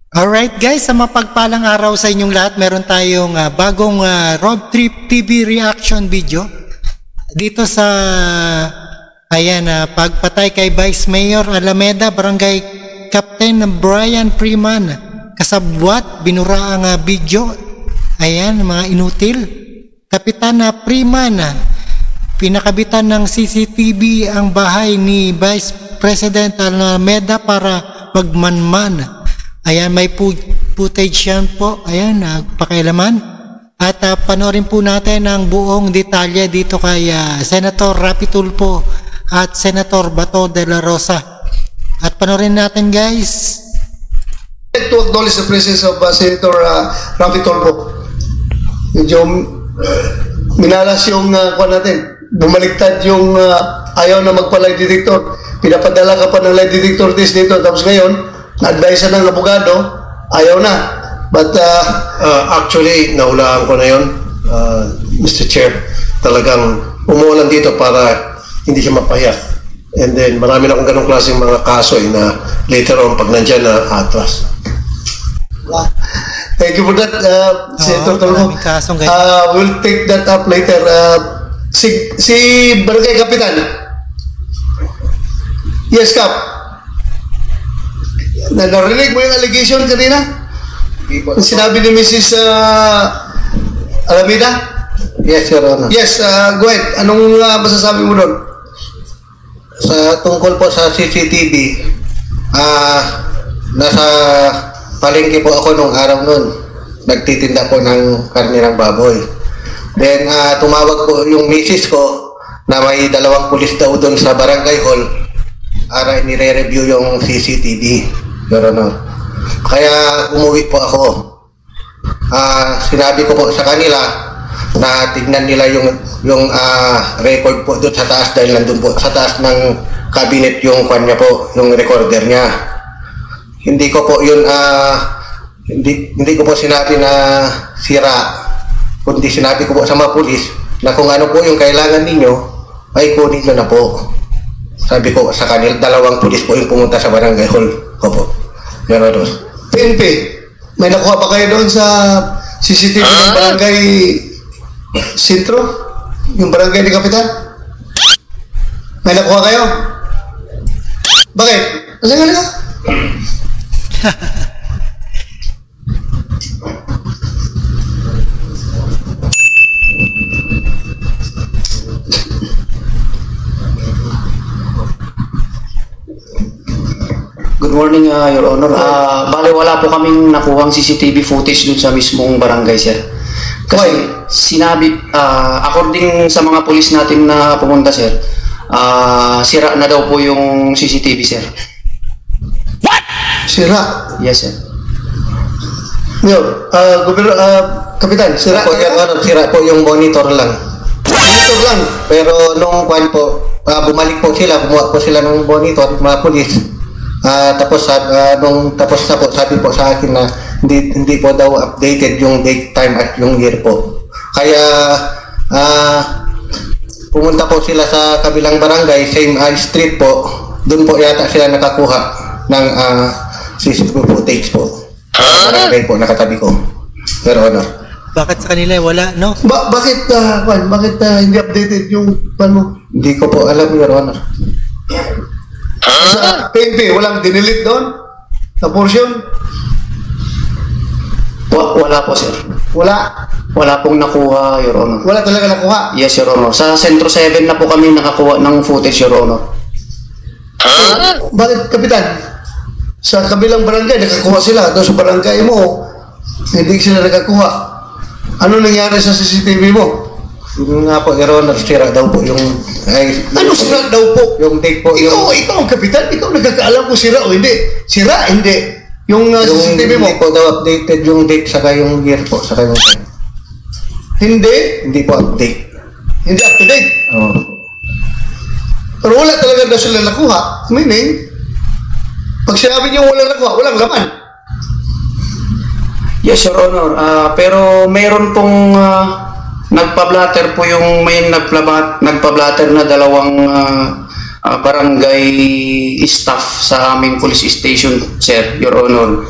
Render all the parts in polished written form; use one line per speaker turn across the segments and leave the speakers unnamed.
Alright guys, sa mapagpalang araw sa inyong lahat, meron tayong bagong road trip TV reaction video dito sa pagpatay kay Vice Mayor Alameda, Barangay Captain Brian Freeman. Kasabwat, binura ang video. Ayan, mga inutil. Kapitan Freeman, pinakabitan ng CCTV ang bahay ni Vice President Alameda para magmanman. Ayan, may footage yan po. Ayan, pakialaman. At panoorin po natin ang buong detalye dito kay Senator Rapi Tulfo at Senator Bato de la Rosa. At panoorin natin, guys.
To acknowledge the presence of Senator Rapi Tulfo. Medyo minalas yung kuha natin. Bumaliktad yung ayaw na magpa-lie detector. Pinapadala ka pa ng lie detector test dito. Tapos ngayon, na-advise ng abogado, ayaw na. But actually, naulaan ko na yun, Mr. Chair. Talagang umuulan dito para hindi siya mapahiya. And then, marami na akong ganong klaseng mga kaso na later on, pag nandyan na atras. Thank you for that, Senator Tulfo. We'll take that up later. Si Barangay Kapitan. Yes, Kap. Narinig mo yung allegation kanina? Sinabi ni Mrs. Alameda?
Yes, Your Honor.
Yes, go ahead. Anong masasabi mo doon?
Sa tungkol po sa CCTV, nasa palengke po ako nung araw nun. Nagtitinda po ng karne ng baboy. Then, tumawag po yung misis ko na may 2 pulis daw doon sa barangay hall para nire-review yung CCTV. Your Honor. Kaya umuwi po ako. Sinabi ko po sa kanila na tignan nila yung record po doon sa taas dahil nandun po sa taas ng cabinet yung kanya po, yung recorder niya. Hindi ko po yun hindi ko po sinabi na sira, kundi sinabi ko po sa mga pulis na kung ano po yung kailangan ninyo ay kunin nyo na po. Sabi ko sa kanila, 2 pulis po yung pumunta sa barangay hall ko po. Your Honor.
PNP, may nakuha pa kayo doon sa CCTV ng barangay Sintro? Yung barangay ni Kapitan? May nakuha kayo? Bakit? Halika.
Good morning, Your Honor. Bale, wala po kaming nakuhang CCTV footage dun sa mismong barangay, sir. Kasi sinabi, according sa mga pulis natin na pumunta, sir, sira na daw po yung CCTV, sir.
What? Sira?
Yes, sir.
Yo, Kapitan, sira
po, Your Honor, sira po yung monitor lang.
Monitor lang?
Pero nung kwan po, bumalik po sila, bumuha po sila ng monitor, mga pulis. Tapos nung tapos na po, sabi po sa akin na hindi po daw updated yung date, time at yung year po. Kaya pumunta po sila sa kabilang barangay, same street po. Doon po yata sila nakakuha ng CCTV footage po. Barangay po nakatabi ko. Pero ano?
Bakit sa kanila wala, no?
Bakit hindi updated yung mo?
Hindi ko po alam, Your Honor.
Sa PNP, walang dinilit doon? Na portion?
Wala po, sir.
Wala
pong nakuha, Your Honor.
Wala talaga nakuha?
Yes, Your Honor. Sa Centro 7 na po kami nakakuha ng footage, Your Honor.
Bakit, Kapitan? Sa kabilang barangay, nakakuha sila. Doon sa barangay mo, hindi sila nakakuha. Ano nangyari sa CCTV mo?
Yung nga po, Your Honor, sira daw po yung...
Ano sira daw po?
Yung date po,
ikaw ang Kapitan, ikaw nagkakaalam kung sira o hindi. Sira, hindi. Yung CCTV mo?
Hindi po daw updated yung date saka yung year po, saka yung time. Hindi po update.
Hindi up to date?
Oo.
Pero wala talaga daw sila nakuha. Meaning, pag sinabi niyo wala nakuha, walang laman.
Yes, Your Honor. Pero mayroon pong nagpa-blatter po yung may nagpa-blatter na 2 barangay staff sa aming police station, sir, Your Honor.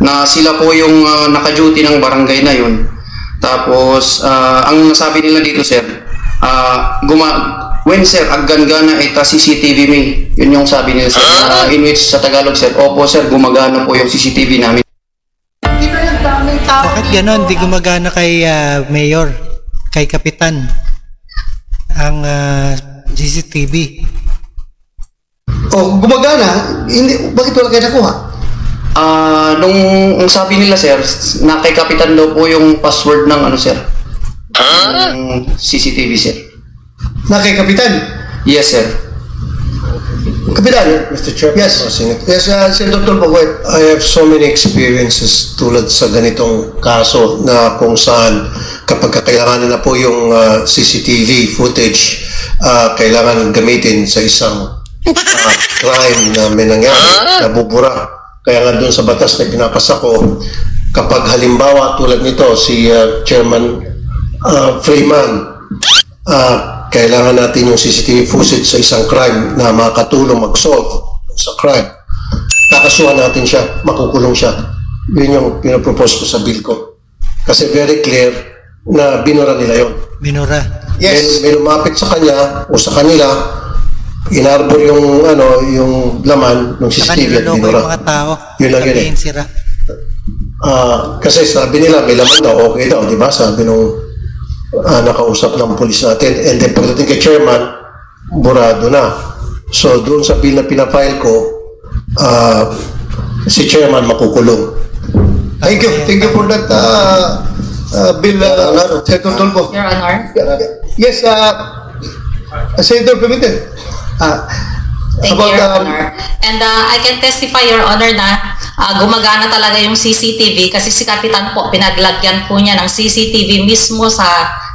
na sila po yung naka-duty ng barangay na yun. Tapos, ang nasabi nila dito, sir, when sir, aggan-gana ita CCTV mi. Yun yung sabi nila, sir. In which, sa Tagalog, sir, opo, sir, gumagana po yung CCTV namin.
Bakit ganon? Di gumagana kay Mayor, kay Kapitan, ang CCTV?
O, gumagana, hindi, bakit wala kayo nakuha?
Nung ang sabi nila, sir, na kay Kapitan daw po yung password ng ano, sir? CCTV, sir.
Na kay Kapitan?
Yes, sir.
Kapitan?
Mr. Chair,
Yes. Yes, Senator Tulfo, go ahead.
I have so many experiences tulad sa ganitong kaso na kung saan kapag kailangan na po yung CCTV footage, kailangan gamitin sa isang crime na may nangyari, nabubura. Kaya nga doon sa batas na pinapasa ko, kapag halimbawa tulad nito si Chairman Freeman, kailangan natin yung CCTV footage sa isang crime na makakatulong mag-solve sa crime. Kakasuhan natin siya, makukulong siya. Yun yung pinapropose ko sa bill ko. Kasi very clear na binura nila yon.
Binura.
Yes.
May lumapit sa kanya o sa kanila, inarbor yung yung laman ng
Saka
CCTV at
niloloko
binura.
yung mga tao.
Yun lang yun eh.
Sabihin sira.
Kasi sabi nila may laman daw, okay daw, di ba? Sabi nung nakausap ng pulis natin. And then pagdating kay chairman, burado na. So doon sa bill na pinafile ko, si chairman makukulong.
Thank you for that, Bill, Senator Tulfo.
Your Honor.
Yes, Senator Pimentel.
Thank you, Your Honor. And I can testify, Your Honor, na gumagana talaga yung CCTV kasi si Kapitan po, pinaglagyan po niya ng CCTV mismo sa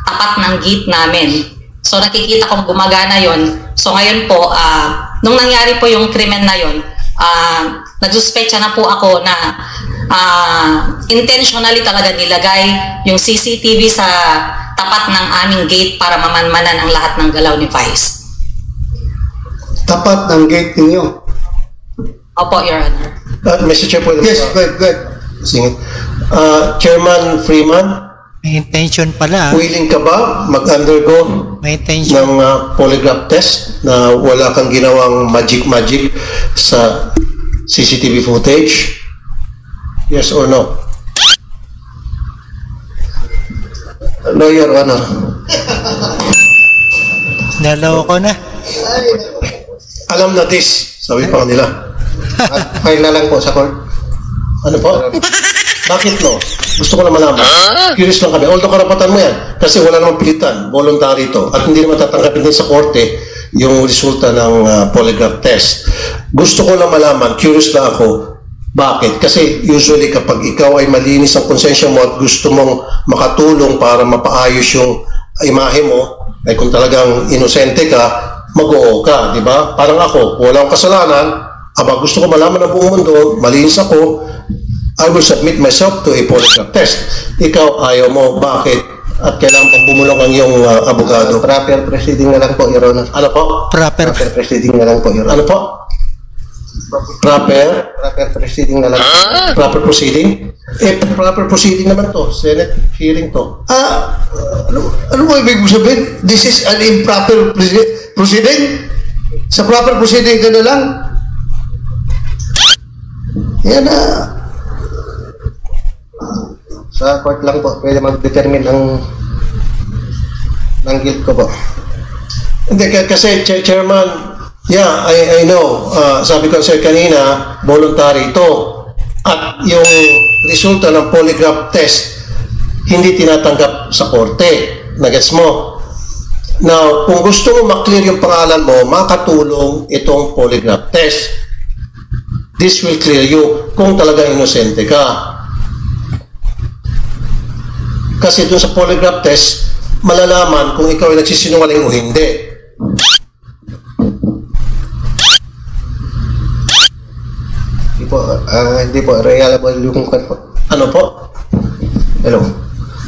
tapat ng gate namin. So nakikita kong gumagana yon. So ngayon po, nung nangyari po yung krimen na yon, nagsuspecha na po ako na intentionally talaga nilagay yung CCTV sa tapat ng aming gate para mamanmanan ang lahat ng galaw ni Vice.
Tapat ng gate ninyo.
Opo, Your Honor.
Mr. Chair, pwede
Yes,
ba?
go ahead.
Singit. Chairman Freeman,
May intention pala.
willing ka ba mag-undergo
May intention.
ng polygraph test na wala kang ginawang magic sa CCTV footage? Yes or no?
No, Your Honor.
Naloko na.
Alam na this, sabi pa nila.
At file na lang po sa court.
Ano po? Bakit no? Gusto ko na malaman. Curious lang kami. Although karapatan mo yan. Kasi wala namang pilitan. Voluntary ito. At hindi naman tatanggapin din sa korte yung resulta ng polygraph test. Gusto ko lang malaman. Curious lang ako. Bakit? Kasi usually kapag ikaw ay malinis ang konsensya mo at gusto mong makatulong para mapaayos yung imahe mo, ay kung talagang inosente ka, mag-oo ka, di ba? Parang ako, walang kasalanan, gusto ko malaman ng buong mundo, malinis ako, I will submit myself to a polygraph test. Ikaw, ayaw mo. Bakit? At kailangan pang bumulong ang iyong abogado.
Proper proceeding na lang po, Your Honor.
Ano po?
Proper.
Proper proceeding na lang po, Your Honor.
Ano po? Proper?
Proper proceeding na lang.
Proper proceeding? Proper proceeding naman to. Senate hearing to.
Ano mo ibig sabihin? This is an improper proceeding? Sa proper proceeding ka na lang? Yan na.
Sa court lang po, pwede mag-determine ng guilt ko po.
Hindi, kasi Chairman, yeah, I know. Sabi ko sir kanina, voluntary ito. At yung resulta ng polygraph test, hindi tinatanggap sa korte. Nagets mo? Now, kung gusto mo maklear yung pangalan mo, makatulong itong polygraph test. This will clear you kung talagang inosente ka. Kasi doon sa polygraph test, malalaman kung ikaw ay nagsisinungaling o hindi.
Hindi po reliable yung court po.
Ano po?
Hello.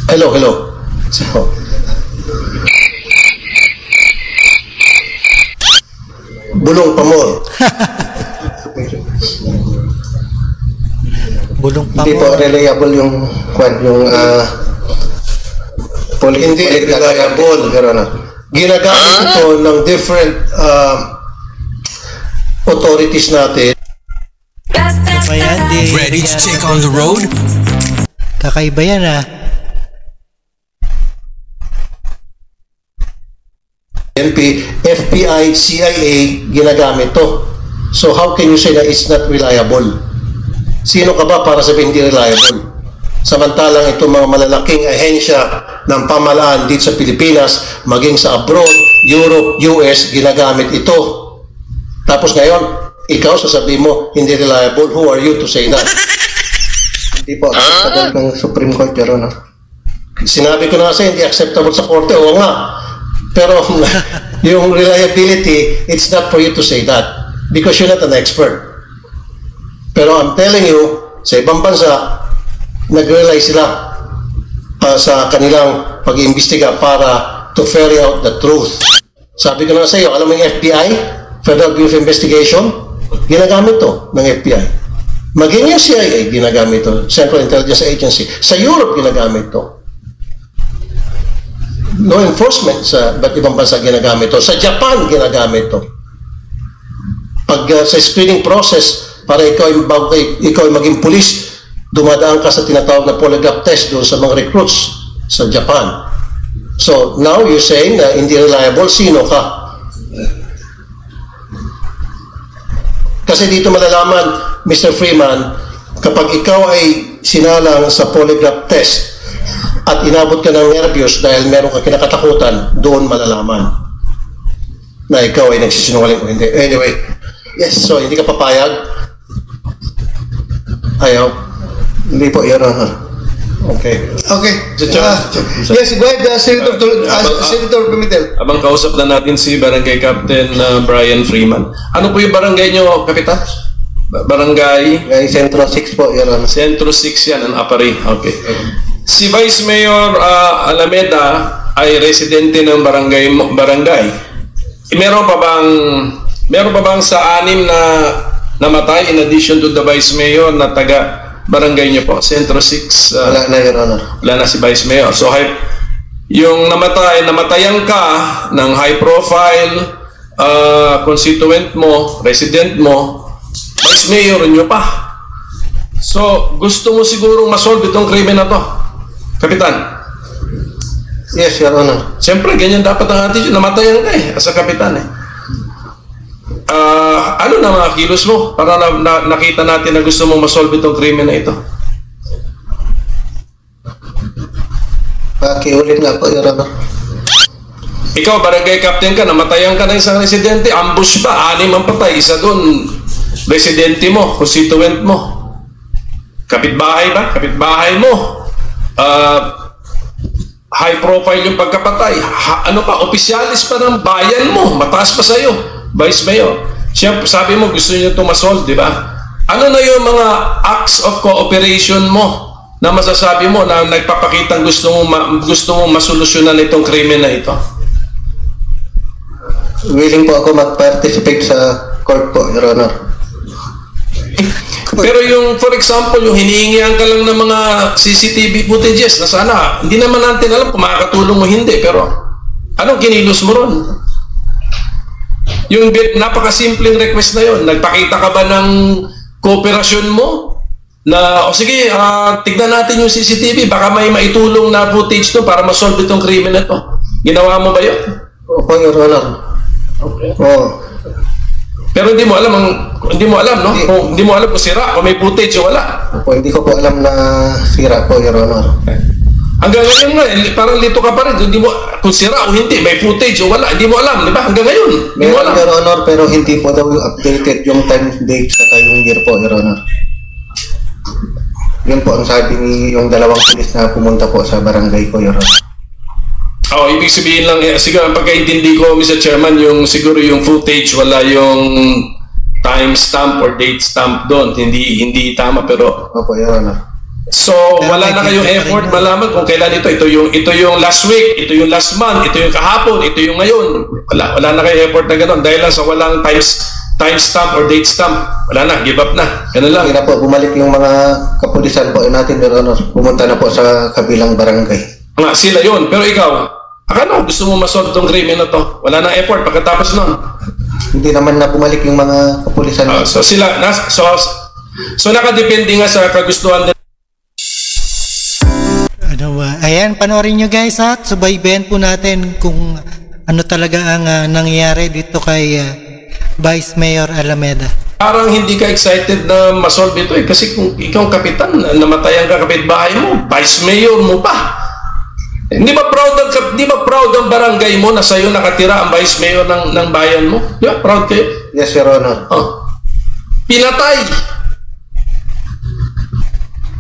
Hello. So, bulong pa more.
Bulong pa
Hindi
mo.
po reliable yung
Hindi reliable.
Your Honor.
Ginagamit ito ng different authorities natin.
Pa yan, di,
Ready to check on the road?
kakaiba yan
NP, FBI, CIA, ginagamit to. So how can you say that it's not reliable? Sino ka ba para sabihin hindi reliable? Samantalang itong mga malalaking ahensya ng pamahalaan dito sa Pilipinas, maging sa abroad, Europe, US, ginagamit ito. Tapos ngayon, ikaw sasabihin mo, hindi reliable. Who are you to say that?
Hindi po acceptable ng Supreme Court, Your Honor.
Sinabi ko na kasi hindi acceptable sa korte. Oo nga. Pero yung reliability, it's not for you to say that because you're not an expert. Pero I'm telling you, sa ibang bansa, nag-rely sila sa kanilang pag-iimbestiga para to ferry out the truth. Sabi ko na sa iyo, alam mo yung FBI, Federal Bureau of Investigation, ginagamit to ng FBI. Maging yung CIA, ginagamit to, Central Intelligence Agency. Sa Europe, ginagamit to. Law enforcement sa iba't ibang bansa ginagamit to. Sa Japan, ginagamit to. Pag sa screening process, para ikaw ay maging pulis, dumadaan ka sa tinatawag na polygraph test doon sa mga recruits sa Japan. So, now you're saying na hindi reliable, sino ka? Kasi dito malalaman, Mr. Freeman, kapag ikaw ay sinalang sa polygraph test at inabot ka ng nervyos dahil meron ka kinakatakutan, doon malalaman na ikaw ay nagsisinungaling o hindi. Anyway, yes, so hindi ka papayag? Ayaw?
Hindi po, Your Honor.
Okay.
Okay. Yes, go ahead, Senator Pimentel.
Abang kausap na natin si Barangay Captain Brian Freeman. Ano po yung barangay nyo, Kapitan? Barangay?
Centro 6 po, Your Honor.
Centro 6 yan, ang Apari. Okay. Si Vice Mayor Alameda ay residente ng barangay. Meron pa bang sa 6 na namatay in addition to the Vice Mayor na taga barangay niyo po, Centro 6?
Wala na, Your Honor.
Wala na si Vice Mayor. So, yung namatayan ka ng high profile constituent mo, resident mo, Vice Mayor niyo pa. So, gusto mo sigurong masolve itong krimen na to, Kapitan?
Yes, Your Honor.
Siyempre, ganyan dapat ang attitude. Namatayan ka as a Kapitan ano na mga kilos mo para nakita natin na gusto mong masolve itong krimen na ito?
Pakiulit nga po, Your Honor.
Ikaw, barangay captain ka, namatayan ka ng isang residente, ambush ba? 6 ang patay, isa doon, residente mo, constituent mo. Kapitbahay ba? Kapitbahay mo. High profile yung pagkapatay. Ano pa, opisyalis pa ng bayan mo, mataas pa sa'yo. Vice Mayor, siyempre sabi mo gusto niyo ito masolve, di ba? Ano na yung mga acts of cooperation mo na masasabi mo na nagpapakitang gusto mong masolusyonan itong krimen na ito?
Willing po ako mag-participate sa court po, Your Honor.
Pero yung, for example, yung hinihingihan ka lang ng mga CCTV footages na sana, hindi naman natin alam kung makakatulong mo hindi, pero anong kinilos mo ron? Yung napakasimpleng request na yun, nagpakita ka ba ng kooperasyon mo? Na, o sige, tignan natin yung CCTV, baka may maitulong na footage to para masolve itong krimen na to. Ginawa mo ba yun?
Opo, Your Honor.
Okay.
Oo.
Pero hindi mo alam, no? Hindi mo alam kung sira, kung may footage o wala.
Opo, hindi ko po alam na sira po, Your Honor.
Hanggang ngayon nga, parang lito ka pa rin. Hindi mo, kung sira o hindi, may footage o wala, hindi mo alam, di ba? Hanggang ngayon, hindi mo
Meron,
alam.
Your Honor, pero hindi po daw updated yung time, date, sa yung year po, Your Honor. Yun po ang sabi ni yung dalawang pulis na pumunta po sa barangay ko, Your Honor.
Ibig sabihin lang, siguro ang pagkaintindi ko, Mr. Chairman, yung siguro yung footage, wala yung time stamp or date stamp doon. Hindi tama, pero...
Opo, Your Honor.
So, wala na kayong effort malaman kung kailan ito. Ito yung last week, ito yung last month, ito yung kahapon, ito yung ngayon. Wala na kayong effort na gano'n dahil lang sa walang timestamp or date stamp. Wala na, give up na. Ganun lang.
Hindi na po, bumalik yung mga kapulisan po natin, Your Honor. Pumunta na po sa kabilang barangay.
Nga, sila yon. Pero ikaw, akala gusto mo masolve tong krimen na to. Wala na effort pagkatapos nun.
Hindi naman na bumalik yung mga kapulisan.
So sila, so nakadepende nga sa kagustuhan nila.
Ano ba? Ayan, panoorin nyo guys ha. Subaybayan po natin kung ano talaga ang nangyayari dito kay Vice Mayor Alameda.
Parang hindi ka excited na masolve ito kasi kung ikaw kapitan, namatay ang kapitbahay mo, Vice Mayor mo pa. Hindi ba proud ang barangay mo na sa'yo nakatira ang Vice Mayor ng bayan mo? Yeah, proud kayo?
Yes, Your Honor.
Oh. Pinatay.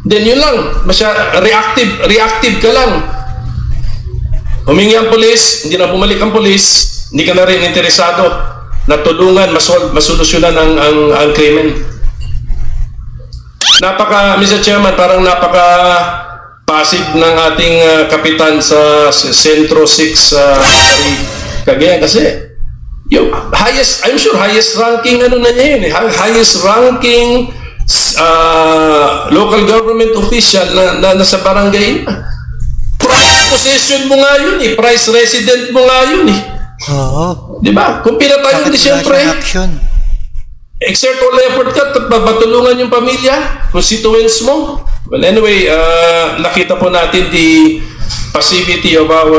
Then yun lang, reactive ka lang. Humingi ang polis, hindi na bumalik ang polis, hindi ka na rin interesado na tulungan, masolusyonan ang krimen. Mr. Chairman, parang passive ng ating kapitan sa Centro 6 Cagayan kasi yung highest ranking ano na niya yun highest ranking local government official na nasa barangay na. Price possession mo nga yun price resident mo nga yun
Oo.
Di ba? Kung pinatay yun siyempre exert all effort ka at matulungan yung pamilya, constituents mo. Well, anyway, nakita po natin the passivity of our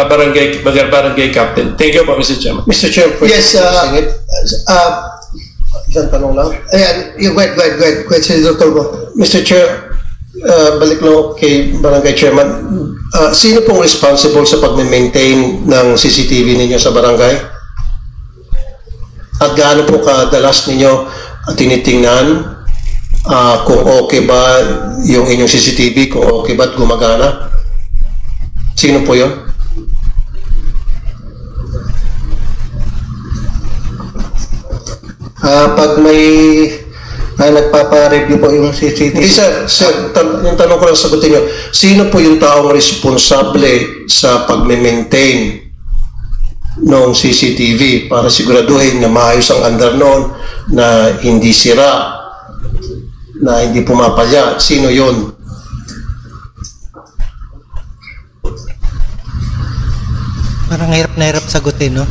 barangay captain. Thank you po, Mr. Chairman.
Mr. Chair,
Yes,
isang tanong lang.
ayan, go ahead, Senator Torbo.
Mr. Chair, balik lang kay Barangay Chairman. Sino pong responsible sa pag-maintain ng CCTV ninyo sa barangay? At gaano po kadalas ninyo tinitingnan kung okay ba yung inyong CCTV, kung okay ba at gumagana? Sino po yun?
Pag may nagpapa-review po yung CCTV.
Hindi sir, yung tanong ko lang sagutin nyo, sino po yung taong responsable sa pag-maintain ng CCTV para siguraduhin na maayos ang andar noon, na hindi sira, na hindi pumapalya? Sino yun?
Parang hirap na hirap sagutin, no?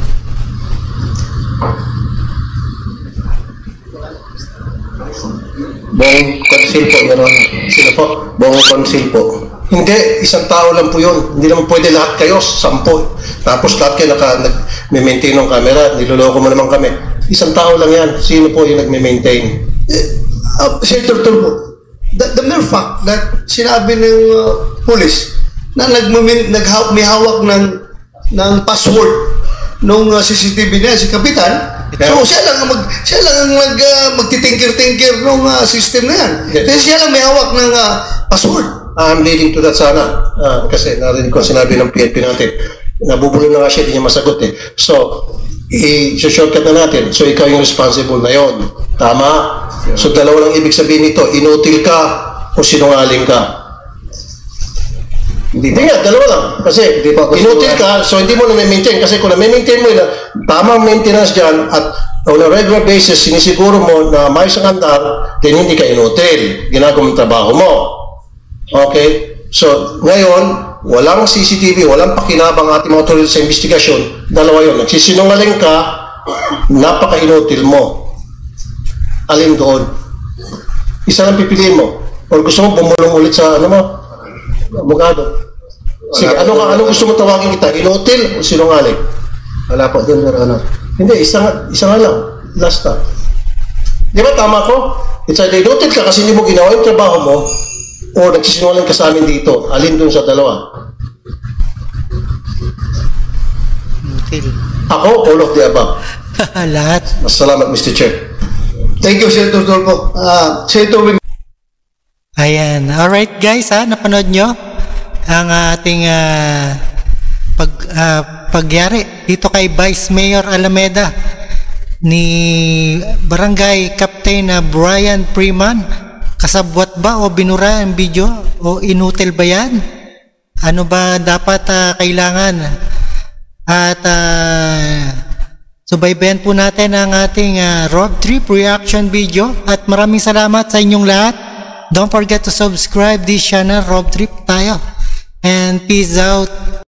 Buong konsil po, Your Honor.
Sino po?
Buong konsil po.
Hindi, isang tao lang po yun. Hindi naman pwede lahat kayo, 10. Tapos lahat kayo nag-maintain ng camera, niloloko mo naman kami. Isang tao lang yan. Sino po yung nag-maintain?
Senator Torbo, the mere fact that sinabi ng police na may hawak ng password nung CCTV niya, si Kapitan, so siya lang ang magtitingkir-tingkir nung system na yan. Kasi siya lang may hawak ng password.
I'm leading to that sana. Kasi narinig ko sinabi ng PNP natin. Nabubulo na nga siya, hindi niya masagot eh. So, i-shortcut na natin. So, ikaw yung responsible na yon. Tama? So, dalawa lang ibig sabihin nito. Inutil ka o sinungaling ka. Hindi nga, dalawa lang. Kasi inutil ka, so hindi mo na maintain. Kasi kung na-maintain mo yun, tamang maintenance dyan at on a regular basis, sinisiguro mo na may isang andar, then hindi ka inutil. Ginagawa mo trabaho mo. Okay? So, ngayon, walang CCTV, walang pakinabang ating mga otoridad sa investigasyon. Dalawa yun. Nagsisinungaling ka, napaka-inutil mo. Alin doon? Isa lang pipiliin mo. O gusto mo bumulong ulit sa abogado? Sige, ano gusto mo tawagin kita? Inutil o sinungaling?
Wala po doon, Your Honor.
Hindi, isa nga lang. Last time. Di ba tama ko? It's either inutil ka kasi hindi mo ginawa yung trabaho mo o nagsisinungaling ka sa amin dito. Alin doon sa dalawa?
Inutil.
Ako, all of the above.
Lahat.
Salamat, Mr. Chair.
Thank you, Senator Torbo. Senator Wing.
Ayan. Alright guys, napanood nyo ang ating pagyari dito kay Vice Mayor Alameda ni Barangay Captain Brian Freeman. Kasabwat ba o binura ang video o inutil ba yan? Ano ba dapat kailangan? At Subaybayan po natin ang ating road trip reaction video at maraming salamat sa inyong lahat. Don't forget to subscribe this channel, Road Trip tayo. And peace out.